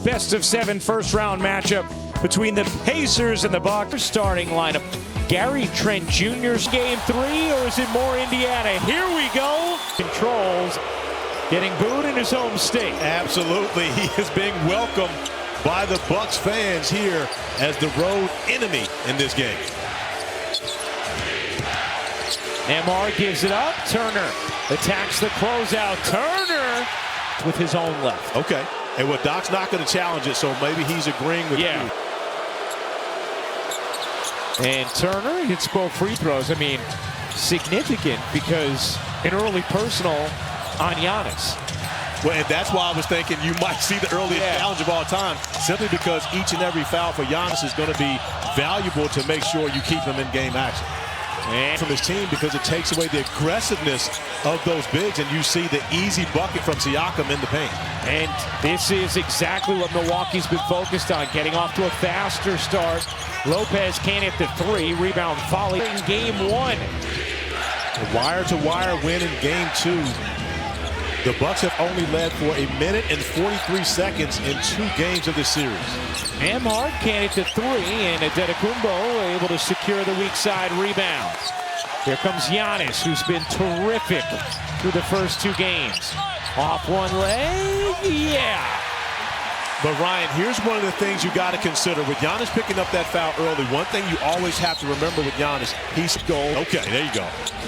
best-of-7 first-round matchup between the Pacers and the Bucks. Starting lineup, Gary Trent Jr.'s game 3, or is it more Indiana? Here we go. Controls, getting booed in his home state. Absolutely, he is being welcomed by the Bucks fans here as the road enemy in this game. Nembhard gives it up. Turner attacks the closeout. Turner with his own left. Okay. And what Doc's not going to challenge it, so maybe he's agreeing with you. And Turner hits both free throws. I mean, significant because an early personal on Giannis. Well, and that's why I was thinking you might see the earliest challenge of all time, simply because each and every foul for Giannis is going to be valuable to make sure you keep him in game action. And from his team, because it takes away the aggressiveness of those bigs, and you see the easy bucket from Siakam in the paint. And this is exactly what Milwaukee's been focused on, getting off to a faster start. Lopez can't hit the 3, rebound volley in game 1. A wire-to-wire win in game 2. The Bucks have only led for 1 minute and 43 seconds in 2 games of this series. Nembhard can't hit the 3, and Antetokounmpo able to secure the weak side rebound. Here comes Giannis, who's been terrific through the first 2 games. Off one leg, But Ryan, here's one of the things you got to consider. With Giannis picking up that foul early, one thing you always have to remember with Giannis, he's goal. Okay, there you go.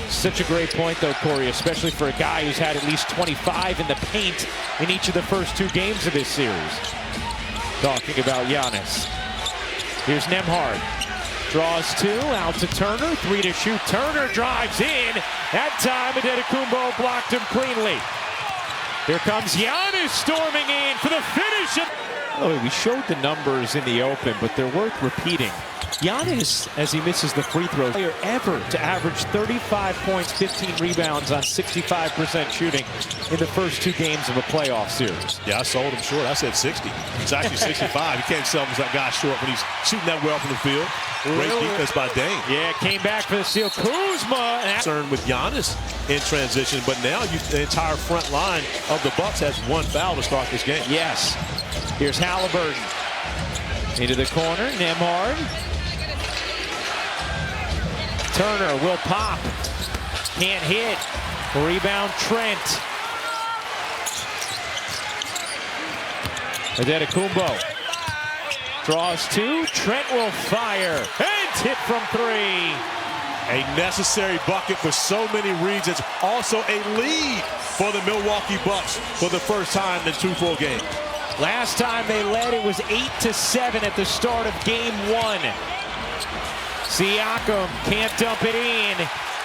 Such a great point, though, Corey, especially for a guy who's had at least 25 in the paint in each of the first 2 games of this series. Talking about Giannis. Here's Nembhard. Draws 2, out to Turner, 3 to shoot. Turner drives in. That time, Antetokounmpo blocked him cleanly. Here comes Giannis storming in for the finish. Oh, we showed the numbers in the open, but they're worth repeating. Giannis, as he misses the free throw, player ever to average 35 points, 15 rebounds on 65% shooting in the first 2 games of a playoff series. Yeah, I sold him short. I said 60. It's actually 65. You can't sell him as that guy short when he's shooting that well from the field. Great defense by Dame. Yeah, came back for the steal. Kuzma. Concerned with Giannis in transition, but now the entire front line of the Bucks has 1 foul to start this game. Yes. Here's Halliburton. Into the corner, Nembhard. Turner will pop. Can't hit. Rebound, Trent. Antetokounmpo draws 2. Trent will fire. And hit from 3. A necessary bucket for so many reasons. Also a lead for the Milwaukee Bucks for the first time in 2 full games. Last time they led, it was 8-7 at the start of game 1. Siakam can't dump it in.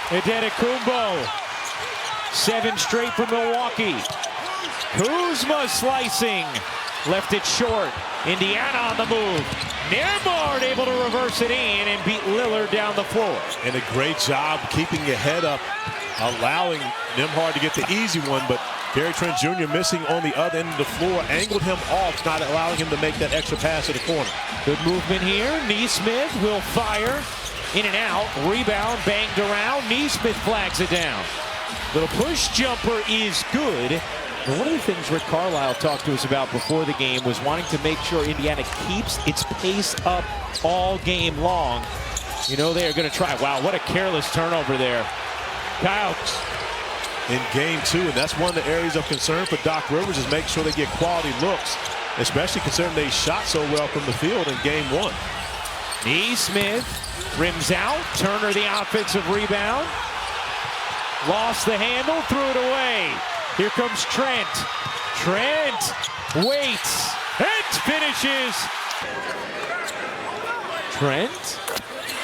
Antetokounmpo. 7 straight for Milwaukee. Kuzma slicing. Left it short. Indiana on the move. Nembhard able to reverse it in and beat Lillard down the floor. And a great job keeping your head up, allowing Nembhard to get the easy one, but Gary Trent Jr. missing on the other end of the floor, angled him off, not allowing him to make that extra pass to the corner. Good movement here. Nesmith will fire. In and out. Rebound banged around. Nesmith flags it down. Little push jumper is good. And one of the things Rick Carlisle talked to us about before the game was wanting to make sure Indiana keeps its pace up all game long. You know they are going to try. Wow, what a careless turnover there. Kyle. In game 2, and that's one of the areas of concern for Doc Rivers, is make sure they get quality looks, especially considering they shot so well from the field in game 1. Nesmith rims out. Turner the offensive rebound. Lost the handle, threw it away. Here comes Trent. Trent waits and finishes. Trent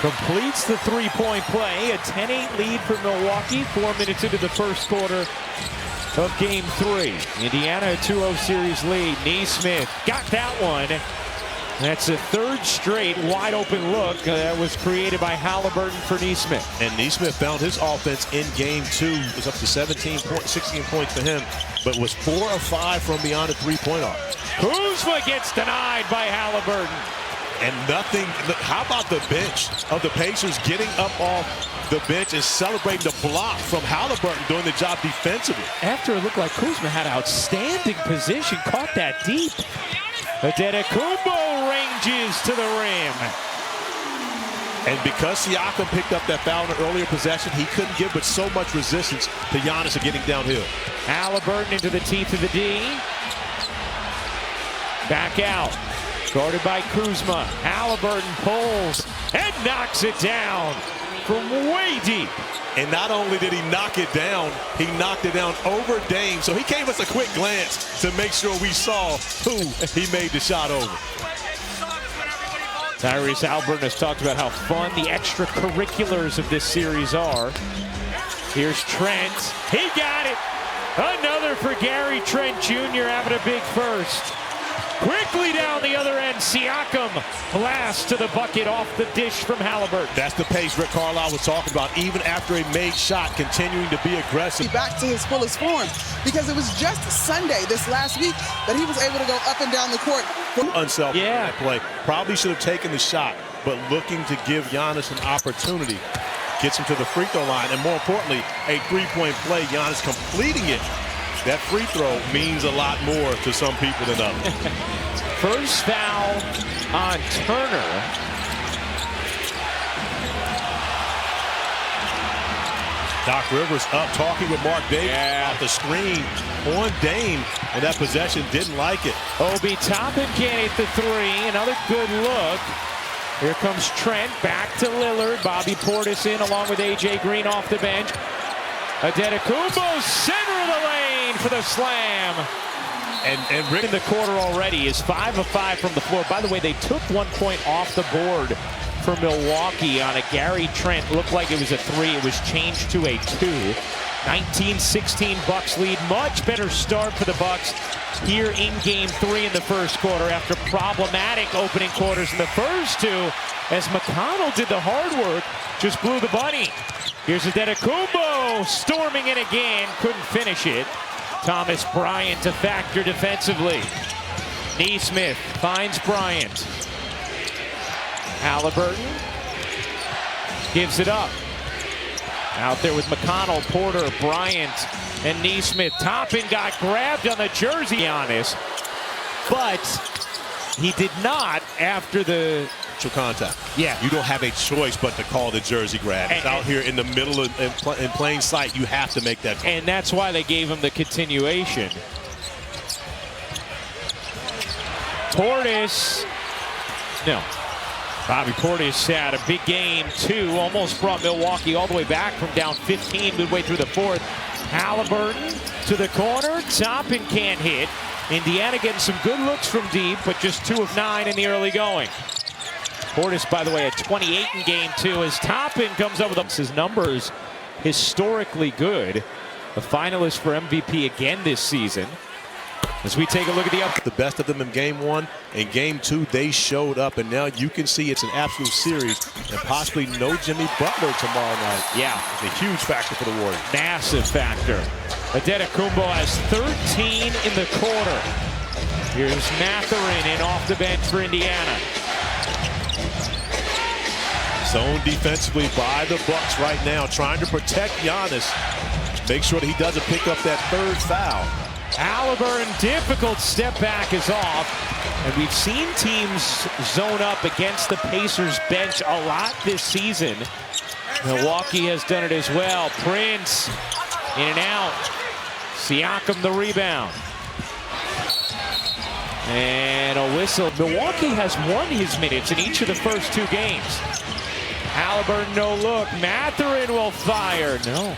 completes the 3-point play. A 10-8 lead for Milwaukee. 4 minutes into the first quarter of game 3. Indiana a 2-0 series lead. Nesmith got that one. That's a 3rd straight wide open look that was created by Halliburton for Nesmith. And Nesmith found his offense in game 2. It was up to 16 points for him, but was 4 of 5 from beyond the 3-point arc. Kuzma gets denied by Halliburton. And nothing, how about the bench of the Pacers getting up off the bench and celebrating the block from Halliburton doing the job defensively? After it looked like Kuzma had outstanding position, caught that deep. Adetokounmpo ranges to the rim. And because Siakam picked up that foul in an earlier possession, he couldn't give but so much resistance to Giannis of getting downhill. Halliburton into the teeth of the D. Back out. Guarded by Kuzma. Halliburton pulls and knocks it down from way deep. And not only did he knock it down, he knocked it down over Dame. So he gave us a quick glance to make sure we saw who he made the shot over. Tyrese Halliburton has talked about how fun the extracurriculars of this series are. Here's Trent. He got it. Another for Gary Trent Jr. having a big first. Quickly down the other end, Siakam blast to the bucket off the dish from Halliburton. That's the pace Rick Carlisle was talking about, even after a made shot, continuing to be aggressive. Back to his fullest form, because it was just Sunday this last week that he was able to go up and down the court. Unselfish in that play. Probably should have taken the shot, but looking to give Giannis an opportunity. Gets him to the free throw line, and more importantly, a three-point play. Giannis completing it. That free throw means a lot more to some people than others. First foul on Turner. Doc Rivers up talking with Mark Davis about the screen on Dame, and that possession didn't like it. Obi Toppin can't hit the three. Another good look. Here comes Trent back to Lillard. Bobby Portis in along with A.J. Green off the bench. Adetokounmpo, center of the lane for the slam. And Rick in the quarter already is 5 of 5 from the floor. By the way, they took 1 point off the board for Milwaukee on a Gary Trent. Looked like it was a 3. It was changed to a 2. 19-16 Bucks lead. Much better start for the Bucks here in Game 3 in the first quarter after problematic opening quarters in the first 2, as McConnell did the hard work, just blew the bunny. Here's Adetokounmpo storming it again, couldn't finish it. Thomas Bryant to factor defensively. Neesmith finds Bryant. Halliburton gives it up. Out there with McConnell, Porter, Bryant, and Neesmith. Toppin got grabbed on the jersey, Giannis, but he did not after the contact. Yeah. You don't have a choice but to call the jersey grab. It's out here in the middle of in plain sight. You have to make that call. And that's why they gave him the continuation. Portis. No. Bobby Portis had a big game, too. Almost brought Milwaukee all the way back from down 15 midway through the fourth. Halliburton to the corner. Toppin can't hit. Indiana getting some good looks from deep, but just 2 of 9 in the early going. Portis, by the way, at 28 in game 2 as Toppin comes up with his numbers historically good. A finalist for MVP again this season. As we take a look at the best of them in game 1 and game 2, they showed up, and now you can see it's an absolute series, and possibly no Jimmy Butler tomorrow night. Yeah, it's a huge factor for the Warriors. Massive factor. Adetokounmpo has 13 in the quarter. Here's Mathurin in off the bench for Indiana. Zone defensively by the Bucks right now, trying to protect Giannis. Make sure that he doesn't pick up that 3rd foul. Halliburton, difficult step back is off. And we've seen teams zone up against the Pacers bench a lot this season. Milwaukee has done it as well. Prince in and out. Siakam the rebound. And a whistle. Milwaukee has won his minutes in each of the first 2 games. Halliburton, no look. Mathurin will fire. No.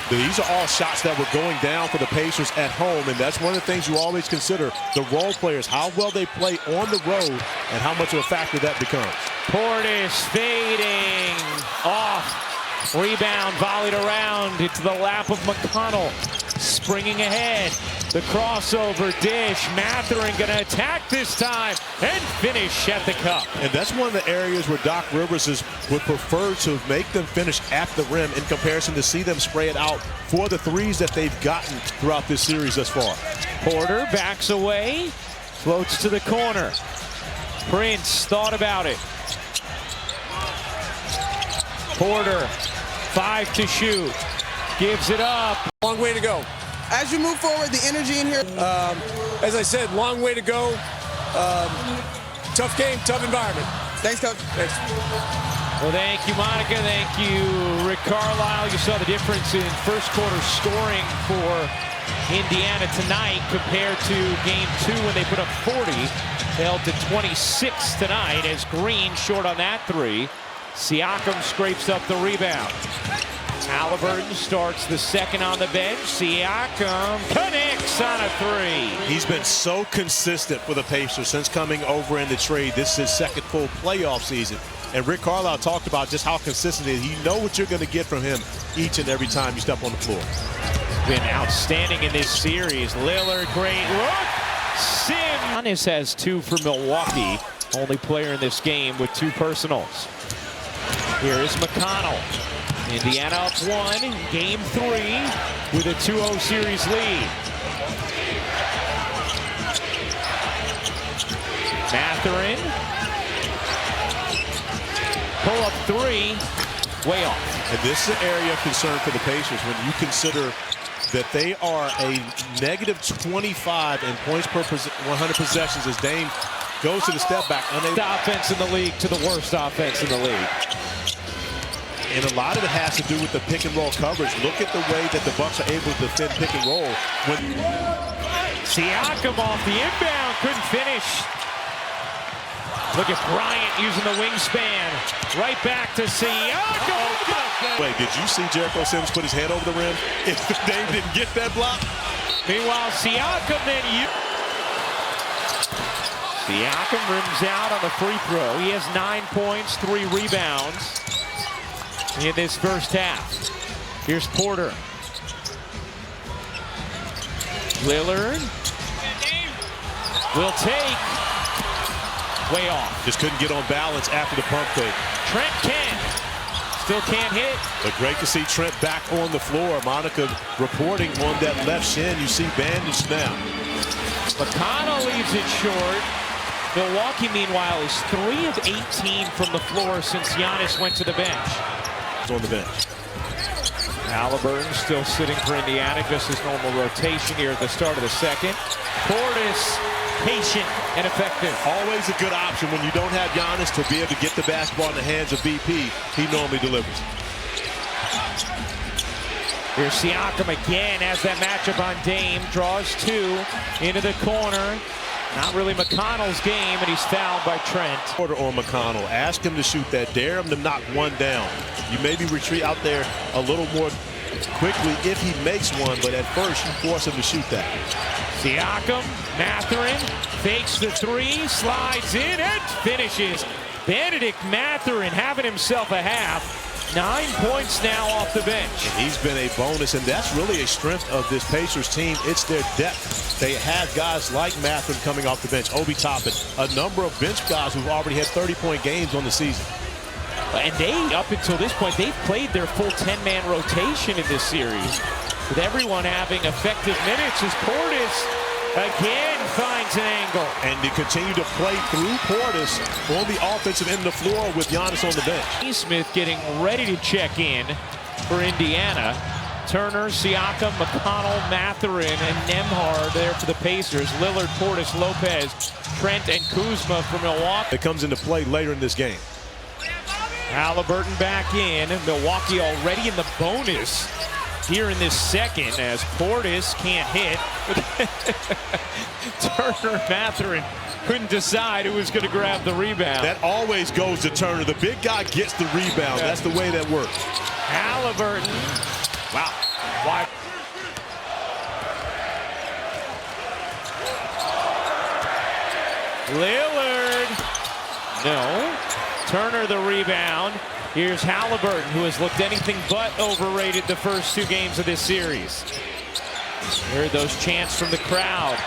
These are all shots that were going down for the Pacers at home, and that's one of the things you always consider, the role players, how well they play on the road and how much of a factor that becomes. Portis fading off. Rebound volleyed around into the lap of McConnell. Springing ahead. The crossover dish. Mathurin going to attack this time and finish at the cup. And that's one of the areas where Doc Rivers would prefer to make them finish at the rim in comparison to see them spray it out for the threes that they've gotten throughout this series thus far. Porter backs away. Floats to the corner. Prince thought about it. Porter, 5 to shoot. Gives it up. Long way to go. As you move forward, the energy in here. As I said, long way to go. Tough game, tough environment. Thanks, Coach. Thanks. Well, thank you, Monica. Thank you, Rick Carlisle. You saw the difference in first quarter scoring for Indiana tonight compared to game 2 when they put up 40. They held to 26 tonight as Green short on that 3. Siakam scrapes up the rebound. Halliburton starts the second on the bench. Siakam connects on a 3. He's been so consistent for the Pacers since coming over in the trade. This is his second full playoff season. And Rick Carlisle talked about just how consistent he is. You know what you're going to get from him each and every time you step on the floor. Been outstanding in this series. Lillard, great look. Giannis has 2 for Milwaukee. Only player in this game with 2 personals. Here is McConnell. Indiana up 1 in game 3 with a 2-0 series lead. Mathurin. Pull up 3. Way off. And this is an area of concern for the Pacers when you consider that they are a negative 25 in points per 100 possessions as Dame goes to the step back. The offense in the league to the worst offense in the league. And a lot of it has to do with the pick and roll coverage. Look at the way that the Bucks are able to defend pick and roll. Siakam off the inbound, couldn't finish. Look at Bryant using the wingspan. Right back to Siakam. Wait, did you see Jericho Sims put his head over the rim? If Dame didn't get that block. Meanwhile, Siakam Siakam rims out on the free throw. He has 9 points, 3 rebounds in this first half. Here's Porter. Lillard will take. Way off. Just couldn't get on balance after the pump fake. Trent can. Still can't hit. But great to see Trent back on the floor. Monica reporting on that left shin. You see bandaged now. McConnell leaves it short. Milwaukee, meanwhile, is 3 of 18 from the floor since Giannis went to the bench. On the bench. Halliburton still sitting for Indiana, just his normal rotation here at the start of the second. Portis, patient and effective. Always a good option when you don't have Giannis to be able to get the basketball in the hands of BP. He normally delivers. Here's Siakam again as that matchup on Dame. Draws 2 into the corner. Not really McConnell's game, and he's fouled by Trent. Porter on McConnell. Ask him to shoot that. Dare him to knock one down. You maybe retreat out there a little more quickly if he makes one, but at first you force him to shoot that. Siakam, Mathurin, fakes the 3, slides in and finishes. Benedict Mathurin having himself a half. 9 points now off the bench. And he's been a bonus, and that's really a strength of this Pacers team. It's their depth. They have guys like Mathurin coming off the bench, Obi Toppin, a number of bench guys who've already had 30-point games on the season. And they, up until this point, they've played their full 10-man rotation in this series, with everyone having effective minutes as Portis again finds an angle. And they continue to play through Portis on the offensive end of the floor with Giannis on the bench. Smith getting ready to check in for Indiana. Turner, Siakam, McConnell, Mathurin, and Nembhard there for the Pacers. Lillard, Portis, Lopez, Trent, and Kuzma for Milwaukee. It comes into play later in this game. Halliburton back in. Milwaukee already in the bonus here in this second as Portis can't hit. Turner and Mathurin couldn't decide who was going to grab the rebound. That always goes to Turner. The big guy gets the rebound. That's the way that works. Halliburton. Wow. Why? Lillard. No. Turner the rebound. Here's Halliburton, who has looked anything but overrated the first 2 games of this series. Heard those chants from the crowd.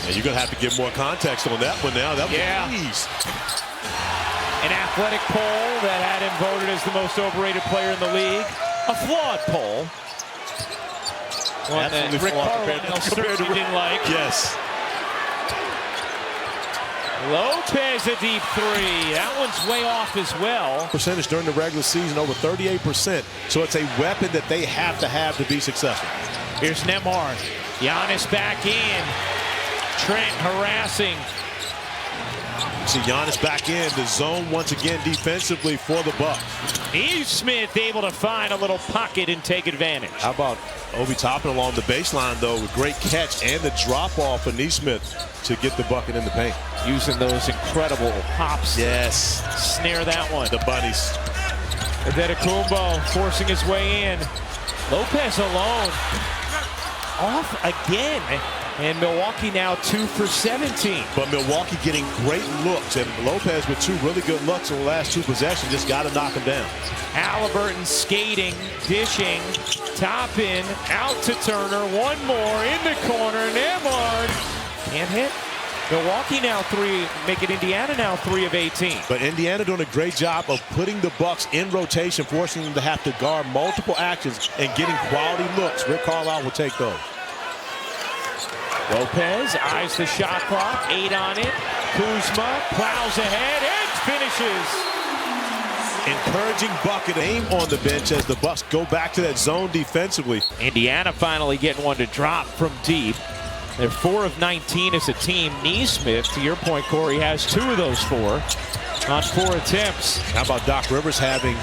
And you're going to have to give more context on that one now. That was ease. An athletic poll that had him voted as the most overrated player in the league. A flawed poll. One that Rick Carlisle certainly didn't like. Yes. Lopez a deep 3. That one's way off as well. Percentage during the regular season over 38%. So it's a weapon that they have to be successful. Here's Nembhard. Giannis back in. Trent harassing. See Giannis back in the zone once again defensively for the Bucks. Nesmith able to find a little pocket and take advantage. How about Obi Toppin along the baseline, though, with great catch and the drop-off for Nesmith to get the bucket in the paint. Using those incredible hops. Yes. Snare that one. The bunnies. Antetokounmpo forcing his way in. Lopez alone. Off again. And Milwaukee now 2 for 17. But Milwaukee getting great looks. And Lopez with 2 really good looks in the last 2 possessions. Just got to knock him down. Halliburton skating, dishing, Toppin, out to Turner. One more in the corner. Nemhard can't hit. Milwaukee now 3, making Indiana now 3 of 18. But Indiana doing a great job of putting the Bucks in rotation, forcing them to have to guard multiple actions and getting quality looks. Rick Carlisle will take those. Lopez eyes the shot clock, 8 on it. Kuzma plows ahead and finishes. Encouraging bucket aim on the bench as the Bucks go back to that zone defensively. Indiana finally getting one to drop from deep. They're 4 of 19 as a team. Nesmith, to your point, Corey, has 2 of those 4 on 4 attempts. How about Doc Rivers having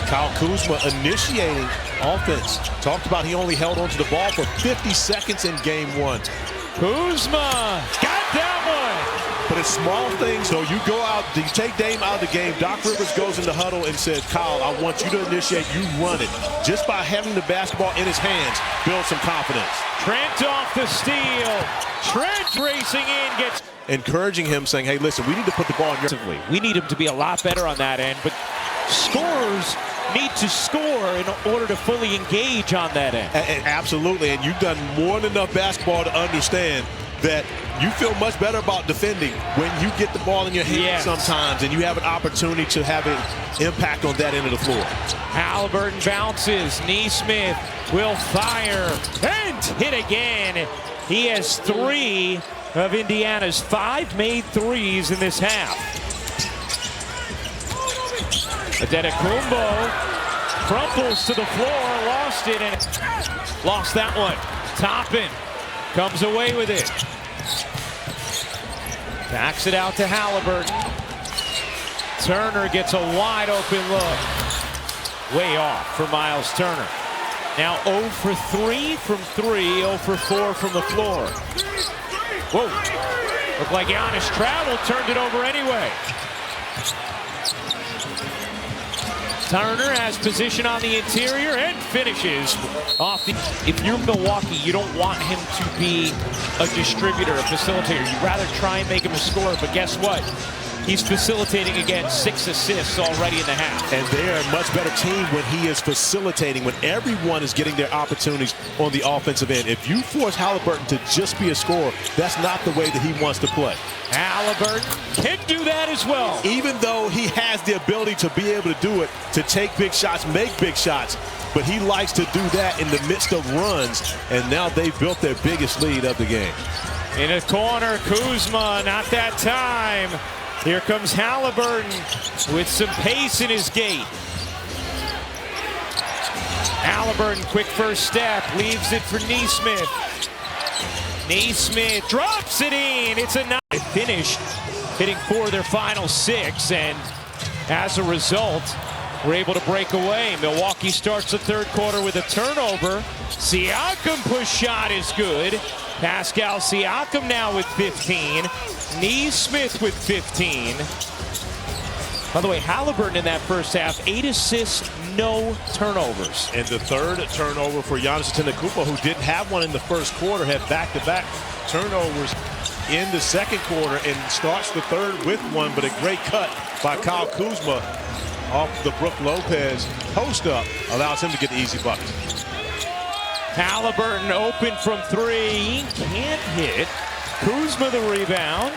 Kyle Kuzma initiating offense? Talked about he only held onto the ball for 50 seconds in game 1. Kuzma got that one. But it's small things. So you go out, you take Dame out of the game. Doc Rivers goes in the huddle and says, Kyle, I want you to initiate. You run it. Just by having the basketball in his hands, build some confidence. Trent off the steal. Trent racing in, gets... Encouraging him, saying, hey, listen, we need to put the ball in your... We need him to be a lot better on that end, but scorers need to score in order to fully engage on that end. Absolutely, and you've done more than enough basketball to understand that you feel much better about defending when you get the ball in your hands sometimes, and you have an opportunity to have an impact on that end of the floor. Halliburton bounces. Nesmith will fire and hit again. He has 3 of Indiana's 5 made threes in this half. Antetokounmpo crumples to the floor, lost it, and lost that one. Toppin comes away with it. Backs it out to Halliburton. Turner gets a wide open look. Way off for Miles Turner. Now 0 for 3 from 3, 0 for 4 from the floor. Whoa. Looked like Giannis traveled, turned it over anyway. Turner has position on the interior and finishes off the... If you're Milwaukee, you don't want him to be a distributor, a facilitator. You'd rather try and make him a scorer, but guess what? He's facilitating again, 6 assists already in the half. And they're a much better team when he is facilitating, when everyone is getting their opportunities on the offensive end. If you force Halliburton to just be a scorer, that's not the way that he wants to play. Halliburton can do that as well. Even though he has the ability to be able to do it, to take big shots, make big shots, but he likes to do that in the midst of runs, and now they've built their biggest lead of the game. In a corner, Kuzma, not that time. Here comes Halliburton with some pace in his gait. Halliburton, quick first step, leaves it for Nesmith. Nesmith drops it in. It's a nice finish, hitting 4 of their final 6, and as a result, we're able to break away. Milwaukee starts the 3rd quarter with a turnover. Siakam push shot is good. Pascal Siakam now with 15. Nesmith with 15. By the way, Halliburton in that first half, 8 assists, no turnovers. And the 3rd turnover for Giannis Antetokounmpo, who didn't have one in the first quarter, had back-to-back turnovers in the 2nd quarter and starts the 3rd with one, but a great cut by Kyle Kuzma off the Brook Lopez post-up allows him to get the easy bucket. Halliburton open from 3, can't hit. Kuzma the rebound.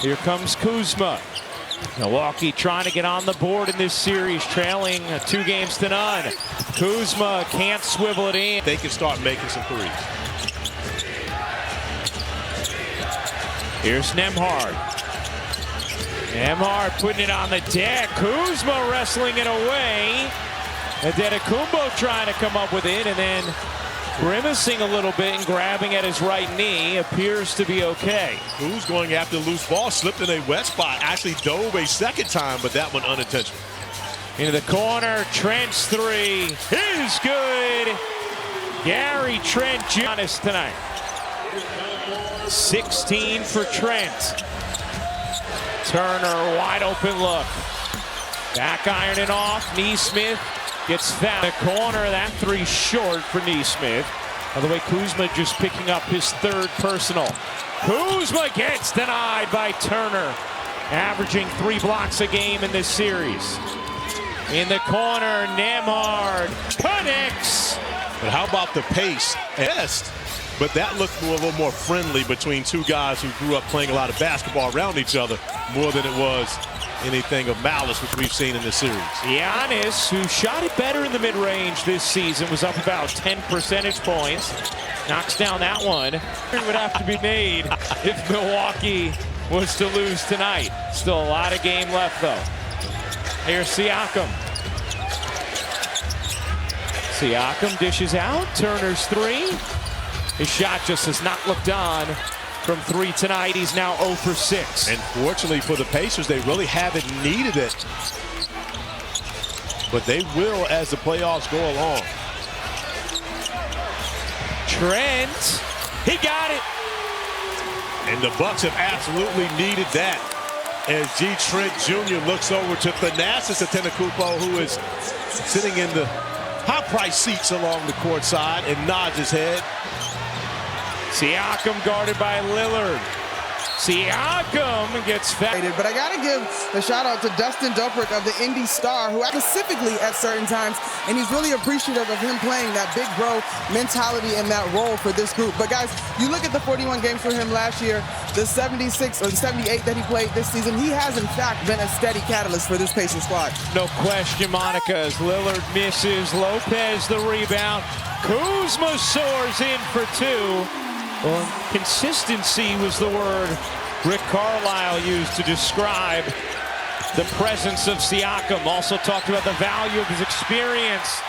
Here comes Kuzma. Milwaukee trying to get on the board in this series, trailing 2 games to none. Kuzma can't swivel it in. They can start making some threes. Here's Nemhard. Nemhard putting it on the deck. Kuzma wrestling it away. Antetokounmpo trying to come up with it, and then Grimacing a little bit and grabbing at his right knee. Appears to be okay. Who's going after the loose ball? Slipped in a wet spot. Actually dove a second time, but that one unintentional. Into the corner. Trent's three is good. Gary Trent Giannis tonight. 16 for Trent. Turner, wide open look. Back ironing off. Neesmith gets fouled. The corner, that three short for Neesmith. By the way, Kuzma just picking up his third personal. Kuzma gets denied by Turner. Averaging 3 blocks a game in this series. In the corner, Nembhard connects. But how about the pace? Yes, but that looked a little more friendly between two guys who grew up playing a lot of basketball around each other more than it was anything of malice, which we've seen in this series. Giannis, who shot it better in the mid-range this season, was up about 10 percentage points. Knocks down that one. It would have to be made if Milwaukee was to lose tonight. Still a lot of game left, though. Here's Siakam. Siakam dishes out. Turner's three. His shot just has not looked on from 3 tonight. He's now 0 for 6. And fortunately for the Pacers, they really haven't needed it. But they will as the playoffs go along. Trent, he got it. And the Bucks have absolutely needed that. As G. Trent Jr. looks over to Thanasis Antetokounmpo, who is sitting in the high-priced seats along the court side, and nods his head. Siakam guarded by Lillard. Siakam gets fouled. But I got to give the shout out to Dustin Dobrick of the Indy Star, who specifically at certain times, and he's really appreciative of him playing that big bro mentality and that role for this group. But guys, you look at the 41 games for him last year, the 76 or 78 that he played this season, he has in fact been a steady catalyst for this Pacers squad. No question, Monica, as Lillard misses. Lopez the rebound. Kuzma soars in for 2. Well, consistency was the word Rick Carlisle used to describe the presence of Siakam. Also talked about the value of his experience.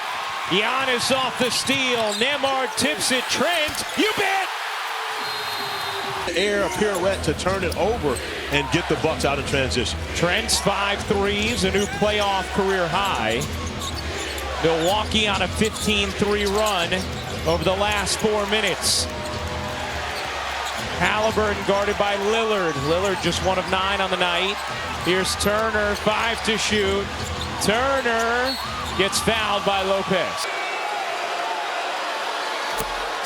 Giannis off the steal. Nembhard tips it. Trent, you bet! Air a pirouette to turn it over and get the Bucks out in transition. Trent's 5 threes, a new playoff career high. Milwaukee on a 15-3 run over the last 4 minutes. Halliburton guarded by Lillard. Lillard just 1 of 9 on the night. Here's Turner, 5 to shoot. Turner gets fouled by Lopez.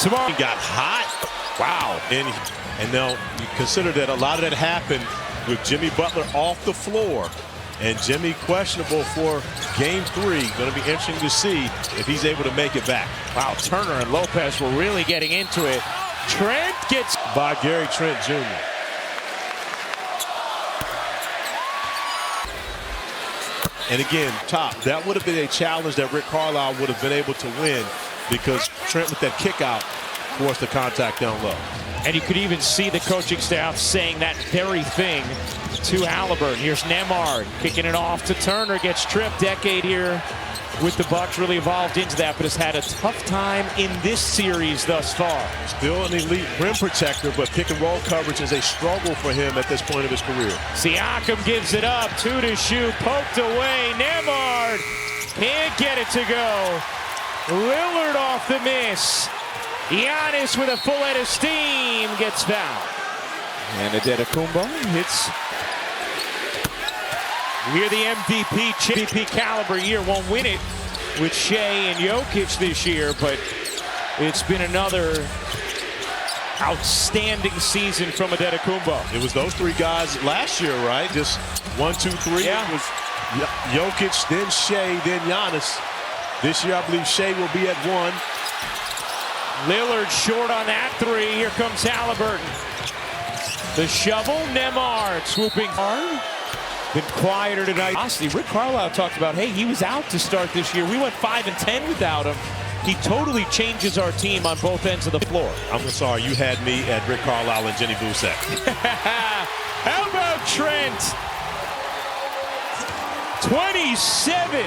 Tomorrow he got hot. Wow. And now you consider that a lot of that happened with Jimmy Butler off the floor. And Jimmy questionable for game 3. Going to be interesting to see if he's able to make it back. Wow, Turner and Lopez were really getting into it. Trent gets by Gary Trent Jr. And again, that would have been a challenge that Rick Carlisle would have been able to win, because Trent with that kick out forced the contact down low. And you could even see the coaching staff saying that very thing to Halliburton. Here's Nembhard kicking it off to Turner, gets tripped. Decade here with the Bucks really evolved into that, but has had a tough time in this series thus far. Still an elite rim protector, but pick and roll coverage is a struggle for him at this point of his career. Siakam gives it up, 2 to shoot, poked away. Nembhard can't get it to go. Lillard off the miss. Giannis with a full head of steam gets fouled. And Antetokounmpo hits. We're the MVP caliber year. Won't win it with Shea and Jokic this year, but it's been another outstanding season from Antetokounmpo. It was those 3 guys last year, right? Just 1, 2, 3. Yeah. It was Jokic, then Shea, then Giannis. This year, I believe Shea will be at 1. Lillard short on that 3. Here comes Halliburton. The shovel, Nembhard swooping hard. Been quieter tonight. Honestly, Rick Carlisle talked about, hey, he was out to start this year. We went 5-10 without him. He totally changes our team on both ends of the floor. I'm sorry, you had me at Rick Carlisle and Jenny Busek. How about Trent? 27.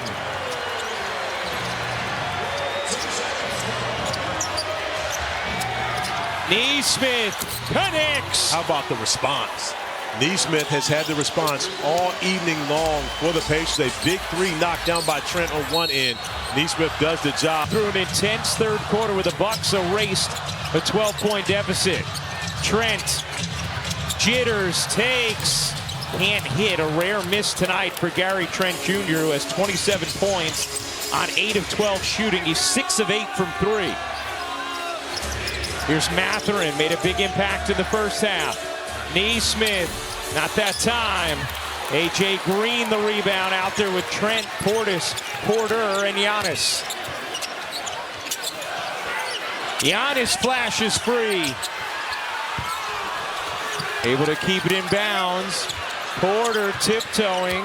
Neesmith connects. How about the response? Neesmith has had the response all evening long for the Pacers. A big three knocked down by Trent on one end. Neesmith does the job. Through an intense third quarter where the Bucks erased a 12-point deficit. Trent jitters, takes, can't hit. A rare miss tonight for Gary Trent Jr., who has 27 points on 8 of 12 shooting. He's 6 of 8 from 3. Here's Mathurin, made a big impact in the first half. Neesmith, not that time. A.J. Green the rebound out there with Trent, Porter, and Giannis. Giannis flashes free. Able to keep it in bounds. Porter tiptoeing.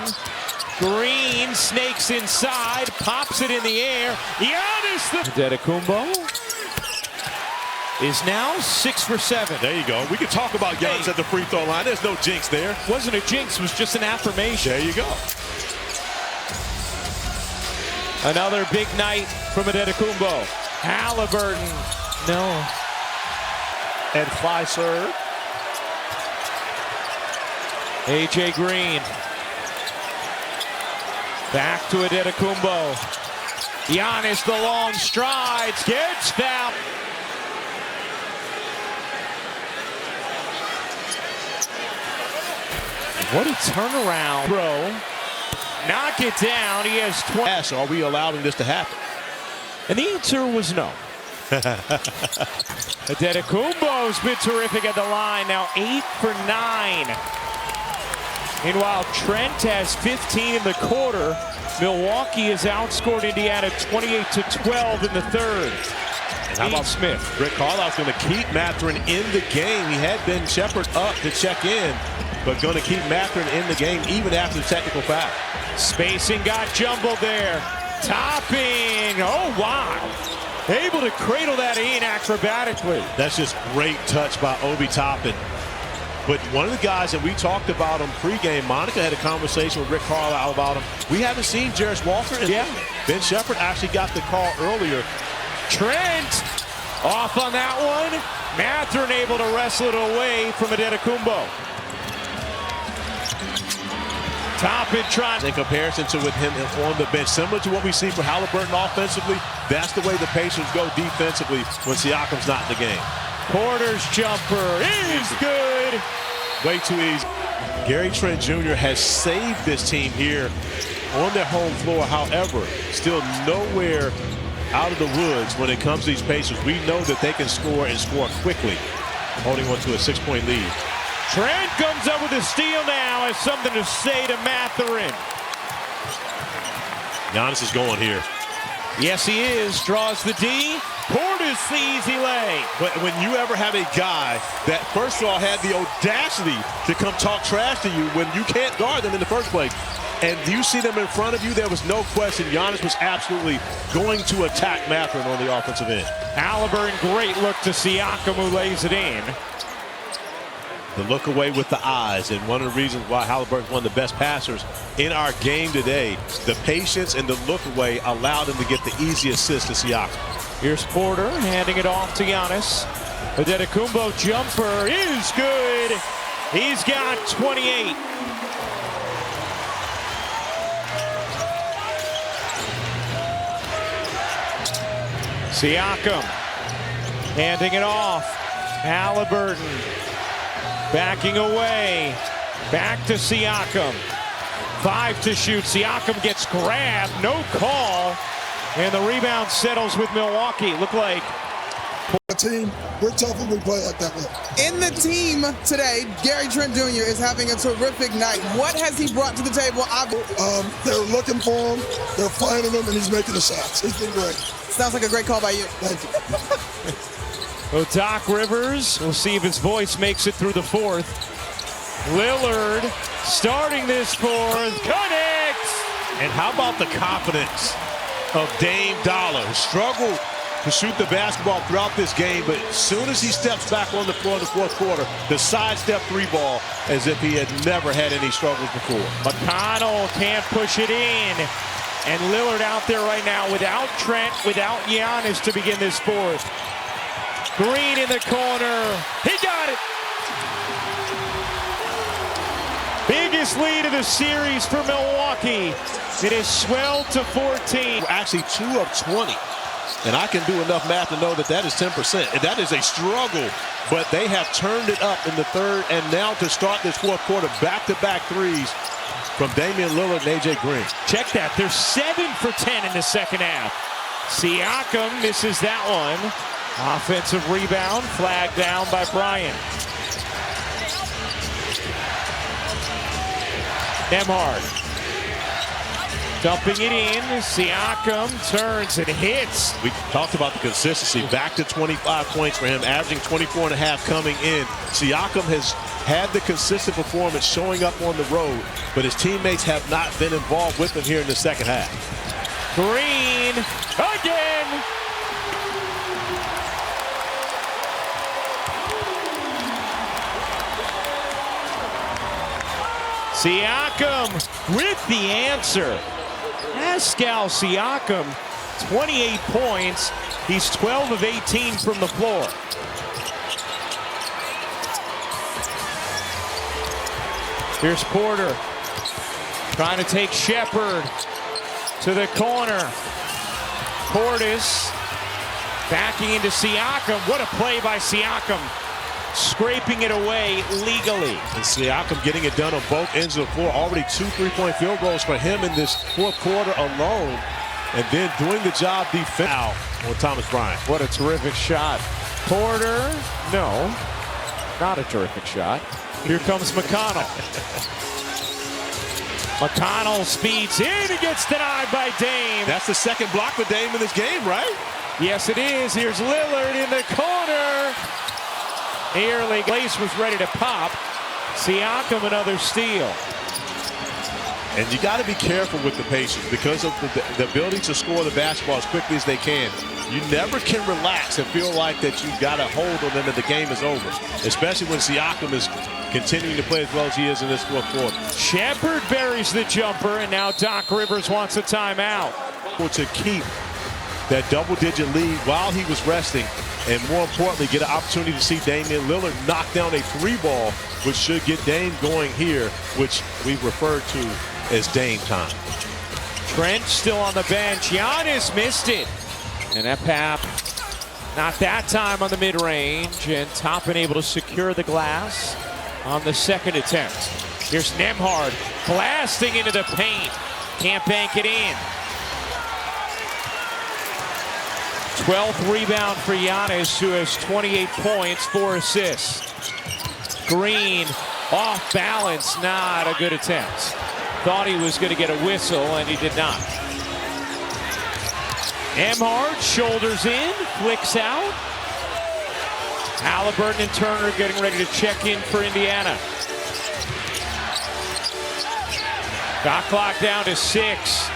Green snakes inside, pops it in the air. Giannis the Antetokounmpo is now 6 for 7. There you go. We can talk about Giannis at the free throw line. There's no jinx there. Wasn't a jinx, it was just an affirmation. There you go. Another big night from Antetokounmpo. Halliburton, no. And fly serve. A.J. Green. Back to Antetokounmpo. Giannis, the long strides, gets fouled. What a turnaround, bro. Knock it down. He has 20. Are we allowing this to happen? And the answer was no. Antetokounmpo's been terrific at the line. Now 8 for 9. Meanwhile, Trent has 15 in the quarter. Milwaukee has outscored Indiana 28-12 in the third. And how about Smith? Rick Carlisle's going to keep Mathurin in the game. He had Ben Shepherd up to check in, but going to keep Mathurin in the game even after the technical foul. Spacing got jumbled there. Topping. Oh, wow. Able to cradle that in acrobatically. That's just great touch by Obi Toppin. But one of the guys that we talked about him pregame, Monica had a conversation with Rick Carlisle about him. We haven't seen Jarris Walker. Yeah. Ben Shepherd actually got the call earlier. Trent off on that one. Mathurin able to wrestle it away from Antetokounmpo. Toppin trying. In comparison to with him on the bench, similar to what we see for Halliburton offensively, that's the way the Pacers go defensively when Siakam's not in the game. Porter's jumper is good. Way too easy. Gary Trent Jr. has saved this team here on their home floor. However, still nowhere out of the woods when it comes to these Pacers. We know that they can score and score quickly, holding on to a 6-point lead. Trent comes up with a steal now, has something to say to Mathurin. Giannis is going here. Yes, he is. Draws the D. Porter's the easy lay. But when you ever have a guy that, first of all, had the audacity to come talk trash to you when you can't guard them in the first place, and you see them in front of you, there was no question Giannis was absolutely going to attack Mathurin on the offensive end. Halliburton, great look to Siakam, who lays it in. The look away with the eyes, and one of the reasons why Halliburton's one of the best passers in our game today, the patience and the look away allowed him to get the easy assist to Siakam. Here's Porter handing it off to Giannis. Antetokounmpo jumper is good. He's got 28. Siakam handing it off. Halliburton backing away. Back to Siakam. 5 to shoot. Siakam gets grabbed. No call. And the rebound settles with Milwaukee. Look like a team, we're tough when we play like that. In the team today, Gary Trent Jr. is having a terrific night. What has he brought to the table? They're looking for him, they're finding him, and he's making the shots. He's been great. Sounds like a great call by you. Thank you. Well, Doc Rivers, we'll see if his voice makes it through the fourth. Lillard starting this fourth, connects! And how about the confidence of Dame Dollar? Struggled to shoot the basketball throughout this game, but as soon as he steps back on the floor in the fourth quarter, the sidestep 3-ball as if he had never had any struggles before. McConnell can't push it in. And Lillard out there right now without Trent, without Giannis to begin this fourth. Green in the corner. He got it. Biggest lead of the series for Milwaukee. It is swelled to 14. Actually 2 of 20. And I can do enough math to know that that is 10%. And that is a struggle. But they have turned it up in the third. And now to start this fourth quarter, back-to-back threes from Damian Lillard and A.J. Green. Check that. They're 7 for 10 in the second half. Siakam misses that one. Offensive rebound, flagged down by Bryant. Nembhard dumping it in. Siakam turns and hits. We talked about the consistency. Back to 25 points for him, averaging 24 and a half coming in. Siakam has had the consistent performance showing up on the road, but his teammates have not been involved with him here in the second half. Green again. Siakam with the answer. Pascal Siakam, 28 points. He's 12 of 18 from the floor. Here's Porter trying to take Shepherd to the corner. Portis backing into Siakam. What a play by Siakam. Scraping it away legally. And Siakam getting it done on both ends of the floor. Already 2 3-point field goals for him in this fourth quarter alone. And then doing the job defensively on Thomas Bryant. What a terrific shot. Porter, no, not a terrific shot. Here comes McConnell. McConnell speeds in and gets denied by Dame. That's the second block for Dame in this game, right? Yes, it is. Here's Lillard in the corner. Nearly, Glaze was ready to pop. Siakam, another steal. And you got to be careful with the Pacers because of the ability to score the basketball as quickly as they can. You never can relax and feel like that you've got a hold on them and the game is over, especially when Siakam is continuing to play as well as he is in this fourth quarter. Shepherd buries the jumper, and now Doc Rivers wants a timeout. To keep that double-digit lead while he was resting, and more importantly, get an opportunity to see Damian Lillard knock down a 3-ball, which should get Dame going here, which we refer to as Dame time. Trent still on the bench. Giannis missed it. And Epap, not that time on the mid-range, and Toppin able to secure the glass on the second attempt. Here's Nembhard blasting into the paint. Can't bank it in. 12th rebound for Giannis, who has 28 points, 4 assists. Green off balance, not a good attempt. Thought he was going to get a whistle, and he did not. Nembhard shoulders in, flicks out. Halliburton and Turner getting ready to check in for Indiana. Shot clock down to 6.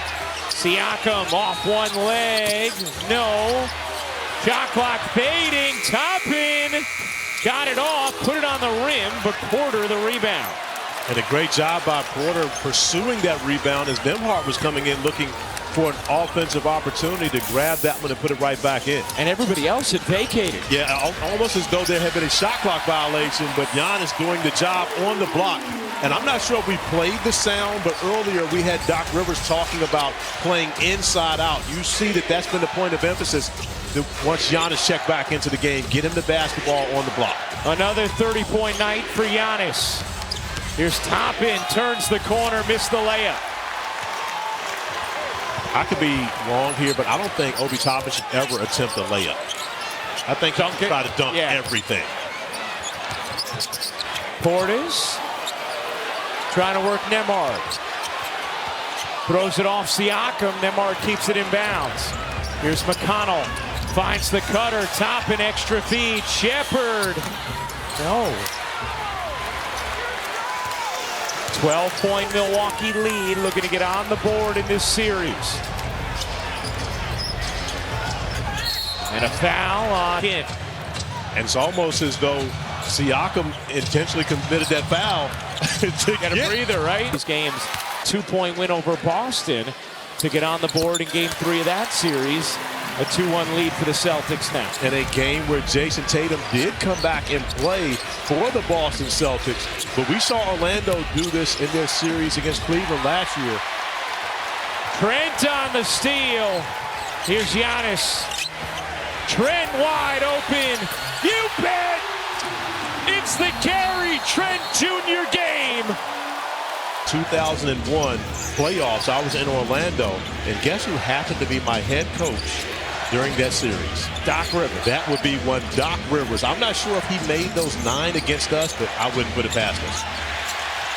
Siakam off one leg. No. Shot clock fading. Toppin got it off, put it on the rim, but Porter the rebound. And a great job by Porter pursuing that rebound as Nembhard was coming in looking for an offensive opportunity to grab that one and put it right back in. And everybody else had vacated. Yeah, almost as though there had been a shot clock violation, but Giannis doing the job on the block. And I'm not sure if we played the sound, but earlier we had Doc Rivers talking about playing inside out. You see that that's been the point of emphasis. Once Giannis checked back into the game, get him the basketball on the block. Another 30-point night for Giannis. Here's Toppin, turns the corner, missed the layup. I could be wrong here, but I don't think Obi Toppin should ever attempt a layup. I think he should try to dunk everything. Portis trying to work Nembhard. Throws it off Siakam. Nembhard keeps it in bounds. Here's McConnell. Finds the cutter. Toppin extra feed. Shepherd. No. 12-point Milwaukee lead, looking to get on the board in this series. And a foul on him. And it's almost as though Siakam intentionally committed that foul. to get a breather, right? This game's 2-point win over Boston to get on the board in game 3 of that series. A 2-1 lead for the Celtics now. In a game where Jason Tatum did come back and play for the Boston Celtics. But we saw Orlando do this in their series against Cleveland last year. Trent on the steal. Here's Giannis. Trent wide open. You bet. It's the Gary Trent Jr. game. 2001 playoffs, I was in Orlando, and guess who happened to be my head coach during that series? Doc Rivers. That would be one Doc Rivers. I'm not sure if he made those 9 against us, but I wouldn't put it past us.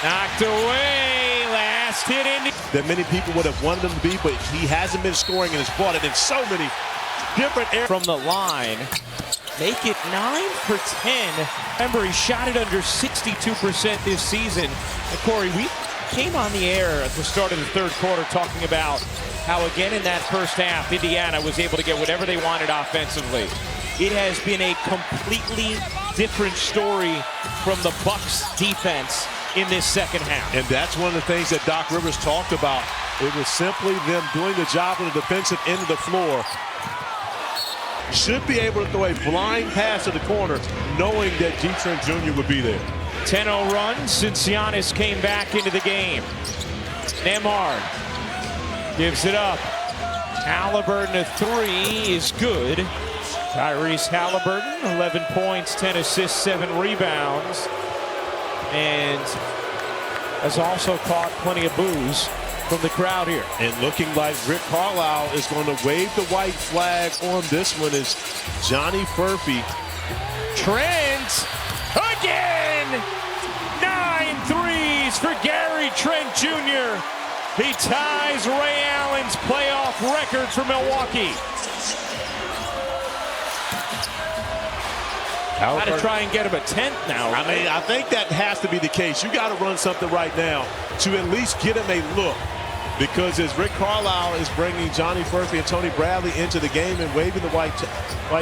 Knocked away. Last hit in. That many people would have wanted him to be, but he hasn't been scoring and has brought it in so many different areas. From the line. Make it 9 for 10. Remember, he shot it under 62% this season. And Corey, we came on the air at the start of the third quarter talking about how, again, in that first half, Indiana was able to get whatever they wanted offensively. It has been a completely different story from the Bucks defense in this second half. And that's one of the things that Doc Rivers talked about. It was simply them doing the job on the defensive end of the floor. Should be able to throw a blind pass to the corner, knowing that G. Trent Jr. would be there. 10-0 run since Giannis came back into the game. Nembhard gives it up. Halliburton, a 3 is good. Tyrese Halliburton, 11 points, 10 assists, 7 rebounds. And has also caught plenty of boos from the crowd here. And looking like Rick Carlisle is going to wave the white flag on this one is Johnny Furphy. Trent again! 9 threes for Gary Trent Jr. He ties Ray Allen's playoff record for Milwaukee. Got to try and get him a 10th now. Right? I mean, I think that has to be the case. You got to run something right now to at least get him a look. Because as Rick Carlisle is bringing Johnny Furphy and Tony Bradley into the game and waving the white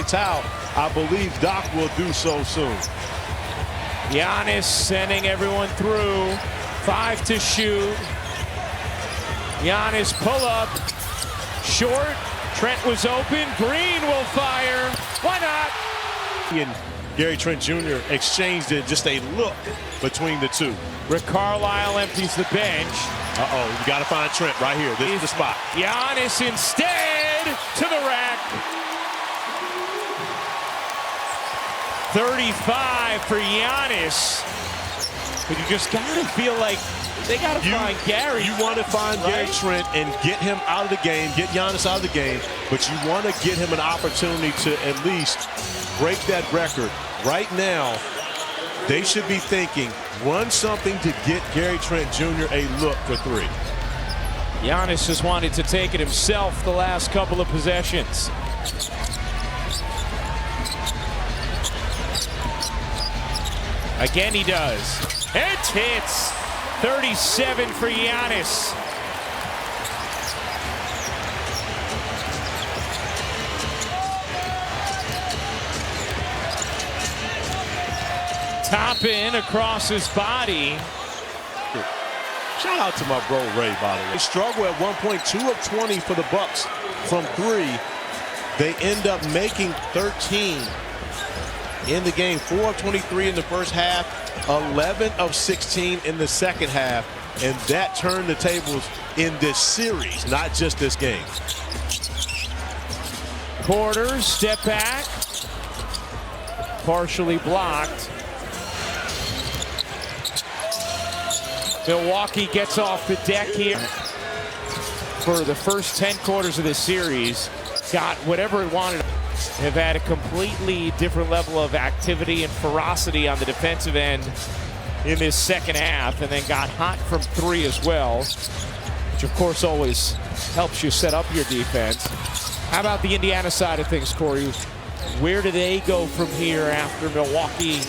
towel, I believe Doc will do so soon. Giannis sending everyone through. 5 to shoot. Giannis pull up. Short. Trent was open. Green will fire. Why not? And Gary Trent Jr. exchanged it, just a look between the two. Rick Carlisle empties the bench. Uh-oh, you got to find Trent right here. This is the spot. Giannis instead to the rack. 35 for Giannis. But you just got to feel like they got to find Gary. You want to find Gary Trent and get him out of the game, get Giannis out of the game, but you want to get him an opportunity to at least break that record. Right now, they should be thinking, run something to get Gary Trent Jr. a look for 3. Giannis just wanted to take it himself the last couple of possessions. Again he does. It hits. 37 for Giannis. Top in across his body. Shout out to my bro Ray, by the way. They struggle at one point, 2 of 20 for the Bucks from 3. They end up making 13 in the game. 4 of 23 in the first half, 11 of 16 in the second half. And that turned the tables in this series, not just this game. Porter, step back. Partially blocked. Milwaukee gets off the deck here. For the first 10 quarters of this series, got whatever it wanted. Have had a completely different level of activity and ferocity on the defensive end in this second half, and then got hot from 3 as well, which of course always helps you set up your defense. How about the Indiana side of things, Corey? Where do they go from here after Milwaukee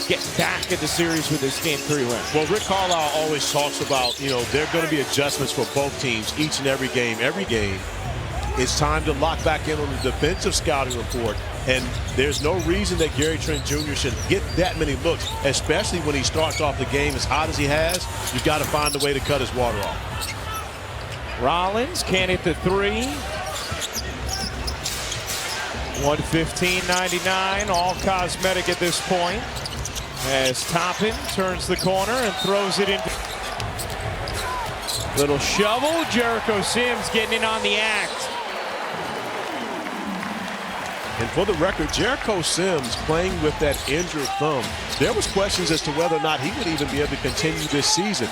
gets back in the series with this Game 3 win? Well, Rick Carlisle always talks about, there are going to be adjustments for both teams each and every game. Every game, it's time to lock back in on the defensive scouting report. And there's no reason that Gary Trent Jr. should get that many looks, especially when he starts off the game as hot as he has. You've got to find a way to cut his water off. Rollins can't hit the 3. $115.99, all cosmetic at this point. As Toppin turns the corner and throws it in. Little shovel, Jericho Sims getting in on the act. And for the record, Jericho Sims playing with that injured thumb. There was questions as to whether or not he would even be able to continue this season.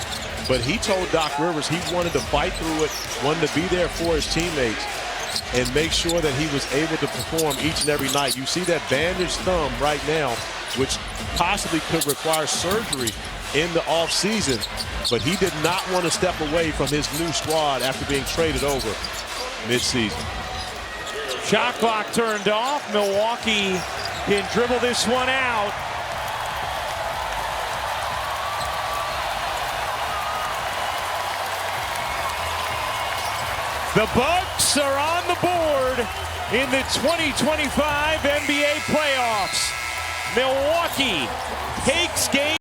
But he told Doc Rivers he wanted to fight through it, wanted to be there for his teammates, and make sure that he was able to perform each and every night. You see that bandaged thumb right now, which possibly could require surgery in the offseason. But he did not want to step away from his new squad after being traded over midseason. Shot clock turned off. Milwaukee can dribble this one out. The Bucks are on the board in the 2025 NBA playoffs. Milwaukee takes game.